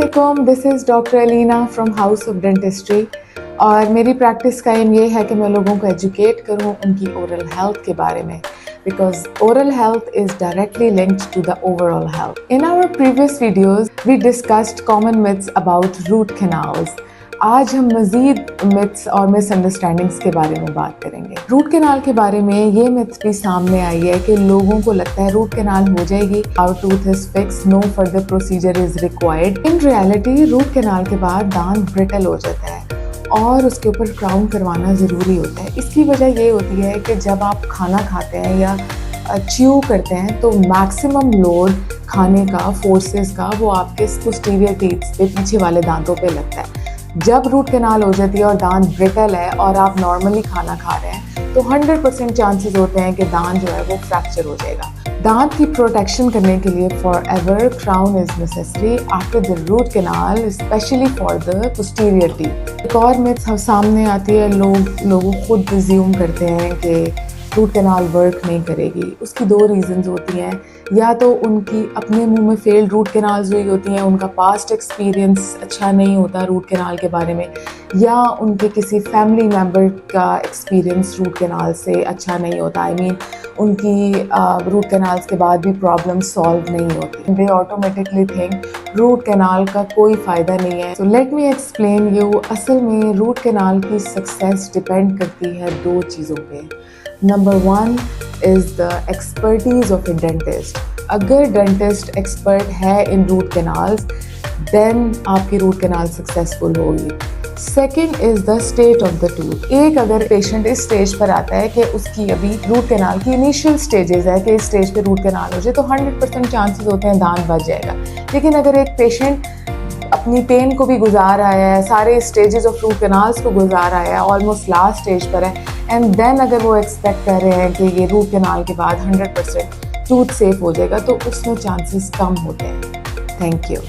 अस्सलामुअलैकुम, this is doctor Alina from house of dentistry. और मेरी प्रैक्टिस का एम ये है कि मैं लोगों को एजुकेट करूं उनकी ओरल हेल्थ के बारे में, because oral health is directly linked to the overall health. In our previous videos, we discussed common myths about root canals. आज हम मज़ीद मिथ्स और मिसअंडरस्टैंडिंग्स के बारे में बात करेंगे। रूट कैनाल के बारे में ये मिथ भी सामने आई है कि लोगों को लगता है रूट कैनाल हो जाएगी, our tooth is fix, no further procedure is required. In reality root canal के बाद दांत ब्रिटल हो जाता है और उसके ऊपर क्राउन करवाना ज़रूरी होता है। इसकी वजह ये होती है कि जब आप खाना खाते हैं या च्यू करते हैं तो मैक्सिमम लोड खाने का, फोर्सेस का, वो आपके पोस्टीरियर टीथ पे, पीछे वाले दांतों पे लगता है। जब रूट कैनाल हो जाती है और दांत ब्रिटल है और आप नॉर्मली खाना खा रहे हैं तो 100% चांसेस होते हैं कि दांत जो है वो फ्रैक्चर हो जाएगा। दांत की प्रोटेक्शन करने के लिए forever crown is necessary after the root canal, specially for the posterior teeth. एक और मिथ सामने आती है, लोग खुद अज्यूम करते हैं कि रूट कैनाल वर्क नहीं करेगी। उसकी दो रीजंस होती हैं, या तो उनकी अपने मुंह में फेल्ड रूट कैनाल्स हुई होती हैं, उनका पास्ट एक्सपीरियंस अच्छा नहीं होता रूट कैनाल के बारे में, या उनके किसी फैमिली मेम्बर का एक्सपीरियंस रूट कैनाल से अच्छा नहीं होता। आई मीन उनकी रूट कैनाल्स के बाद भी प्रॉब्लम सॉल्व नहीं होती। दे ऑटोमेटिकली थिंक रूट कैनाल का कोई फ़ायदा नहीं है। So let me explain you. असल में रूट कैनाल की सक्सेस डिपेंड करती है दो चीज़ों पे। Number 1 is the expertise of a dentist. अगर डेंटिस्ट एक्सपर्ट है इन रूट कैनाल्स देन आपकी रूट कैनाल सक्सेसफुल होगी। Second is the state of the tooth. एक अगर पेशेंट इस स्टेज पर आता है कि उसकी अभी रूट कैनाल की इनिशियल स्टेजेस है कि इस स्टेज पे रूट कैनाल हो जाए तो 100% चांसेस होते हैं दांत बच जाएगा। लेकिन अगर एक पेशेंट अपनी पेन को भी गुजार आया है, सारे स्टेजेस ऑफ रूट कैनाल्स को गुजार आया है, ऑलमोस्ट लास्ट स्टेज पर है, एंड देन अगर वो एक्सपेक्ट कर रहे हैं कि ये रूट कैनाल के बाद 100% टूथ सेफ हो जाएगा तो उसमें चांसेस कम होते हैं। Thank you.